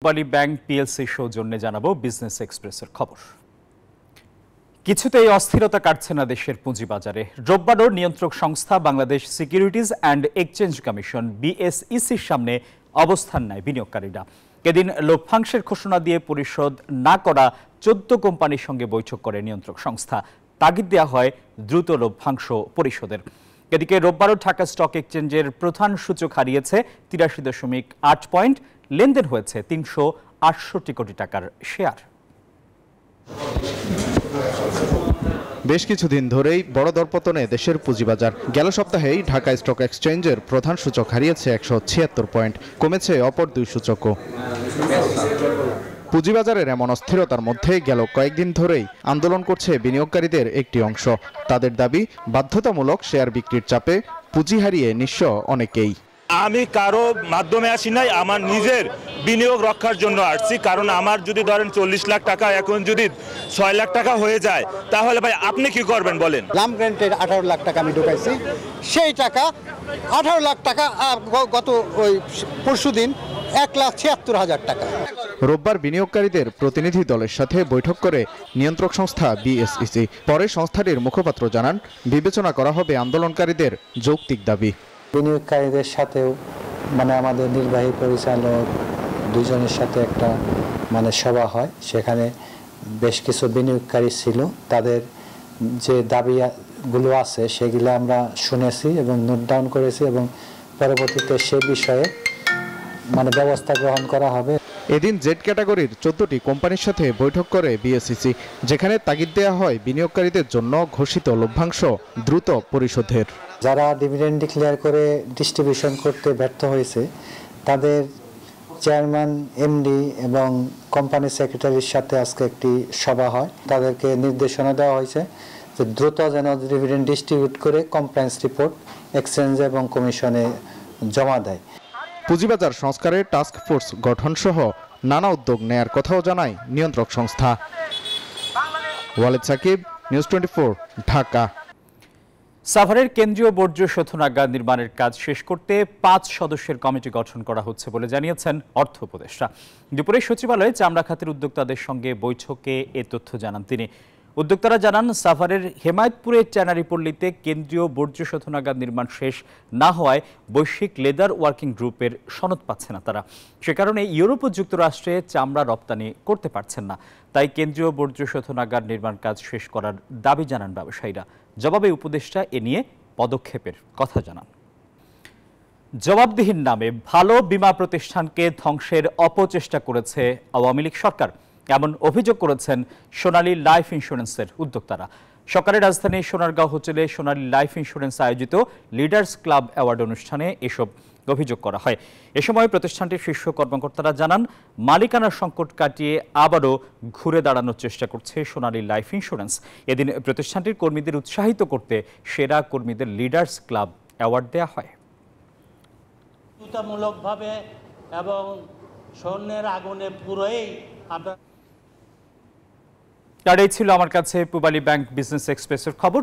Pubali bank PLC সৌজন্যে জানাবো business এক্সপ্রেসের খবর। কিছুতেই অস্থিরতা কাটছে না দেশের পুঁজিবাজারে। রোববারও নিয়ন্ত্রক সংস্থা Bangladesh securities and exchange commission বিএসইসির সামনে অবস্থান নেয় বিনিয়োগকারীরা। এদিন লভ্যাংশের ঘোষণা দিয়ে পরিশোধ না করা 14 কোম্পানির সঙ্গে বৈঠক করে নিয়ন্ত্রক সংস্থা। তাগিদ দেওয়া হয় দ্রুত লভ্যাংশ পরিশোধের। এদিকে রোববারও ঢাকা স্টক এক্সচেঞ্জের প্রধান সূচক হারিয়েছে 83.8 পয়েন্ট। লেনদেন হয়েছে 368 কোটি টাকার শেয়ার। বেশ কিছুদিন ধরেই বড় দরপতনে দেশের পুঁজিবাজার। গেল সপ্তাহেই ঢাকা স্টক এক্সচেঞ্জের প্রধান সূচক হারিয়েছে 176 পয়েন্ট, কমেছে অপর দুই সূচকও। পুঁজিবাজারের এমন অস্থিরতার মধ্যে গেল কয়েকদিন ধরেই আন্দোলন করছে বিনিয়োগকারীদের একটি অংশ। তাদের দাবি, বাধ্যতামূলক শেয়ার বিক্রির চাপে পুঁজি হারিয়ে নিঃস্ব অনেকেই। আমি কারো মাধ্যমে আসি নাই, আমার নিজের বিনিয়োগ রক্ষার জন্য আসছি। কারণ আমার যদি ধরেন 40 লাখ টাকা এখন যদি 6 লাখ টাকা হয়ে যায়, তাহলে ভাই আপনি কি করবেন বলেন? লাম গ্র্যান্টের 18 লাখ টাকা আমি ঢুকাইছি, সেই টাকা 18 লাখ টাকা গত ওই পরশুদিন 1,76,000 টাকা। রোববার বিনিয়োগকারীদের প্রতিনিধি দলের সাথে বৈঠক করে নিয়ন্ত্রক সংস্থা বিএসইসি। পরে সংস্থাটির মুখপাত্র জানান, বিবেচনা করা হবে আন্দোলনকারীদের যৌক্তিক দাবি। বিনিয়োগকারীদের সাথেও আমাদের নির্বাহী পরিচালক দুজনের সাথে একটা সভা হয়। সেখানে বেশ কিছু বিনিয়োগকারী ছিল, তাদের যে দাবিগুলো আছে সেগুলো আমরা শুনেছি এবং নোট ডাউন করেছি এবং পরবর্তীতে সে বিষয়ে ব্যবস্থা গ্রহণ করা হবে। এদিন জেড ক্যাটাগরির 14টি কোম্পানির সাথে বৈঠক করে বিএসইসি, যেখানে তাগিদ দেওয়া হয় বিনিয়োগকারীদের জন্য ঘোষিত লভ্যাংশ দ্রুত পরিশোধের। যারা ডিভিডেন্ড ডিক্লেয়ার করে ডিস্ট্রিবিউশন করতে ব্যর্থ হয়েছে, তাদের চেয়ারম্যান, এমডি এবং কোম্পানি সেক্রেটারির সাথে আজকে একটি সভা হয়। তাদেরকে নির্দেশনা দেওয়া হয়েছে যে দ্রুত যেন ডিভিডেন্ড ডিস্ট্রিবিউট করে কমপ্লায়েন্স রিপোর্ট এক্সচেঞ্জ এবং কমিশনে জমা দেয়। পুঁজিবাজার সংস্কারে টাস্ক ফোর্স গঠন সহ নানা উদ্যোগ নেয়ার কথাও জানায় নিয়ন্ত্রক সংস্থা। ওয়ালিদ সাকিব, নিউজ 24, ঢাকা। সাভারের কেন্দ্রীয় বর্জ্য শোধনাগার নির্মাণের কাজ শেষ করতে 5 সদস্যের কমিটি গঠন করা হচ্ছে বলে জানিয়েছেন অর্থ উপদেষ্টা। দুপুরে সচিবালয়ে চামড়া খাতের উদ্যোক্তাদের সঙ্গে বৈঠকে এ তথ্য জানান তিনি। উদ্যোক্তারা জানান, সাভারের হেমায়তপুরের ট্যানারিপল্লীতে কেন্দ্রীয় বর্জ্য শোধনাগার নির্মাণ শেষ না হওয়ায় বৈশ্বিক লেদার ওয়ার্কিং গ্রুপের সনদ পাচ্ছে না তারা। সে কারণে ইউরোপ ও যুক্তরাষ্ট্রে চামড়া রপ্তানি করতে পারছেন না। তাই কেন্দ্রীয় বর্জ্য শোধনাগার নির্মাণ কাজ শেষ করার দাবি জানান ব্যবসায়ীরা। জবাবে উপদেষ্টা এ নিয়ে পদক্ষেপের কথা জানান। জবাবদিহির নামে ভালো বীমা প্রতিষ্ঠানকে ধ্বংসের অপচেষ্টা করেছে আওয়ামী লীগ সরকার, এমন অভিযোগ করেছেন সোনালী লাইফ ইন্স্যুরেন্সের উদ্যোক্তারা। সকালে রাজধানীর সোনারগাঁও হোটেলে সোনালী লাইফ ইন্স্যুরেন্স আয়োজিত লিডার্স ক্লাব অ্যাওয়ার্ড অনুষ্ঠানে এসব অভিযোগ করা হয়। এ সময় প্রতিষ্ঠানটির শীর্ষ কর্মকর্তারা জানান, মালিকানার সংকট কাটিয়ে আবারও ঘুরে দাঁড়ানোর চেষ্টা করছে সোনালী লাইফ ইন্স্যুরেন্স। এদিন প্রতিষ্ঠানটির কর্মীদের উৎসাহিত করতে সেরা কর্মীদের লিডার্স ক্লাব অ্যাওয়ার্ড দেওয়া হয়। মূলকভাবে এবং স্বর্ণের আগুনে পুরোই আর এই ছিল আমার কাছে পূবালী ব্যাংক বিজনেস এক্সপ্রেসের খবর।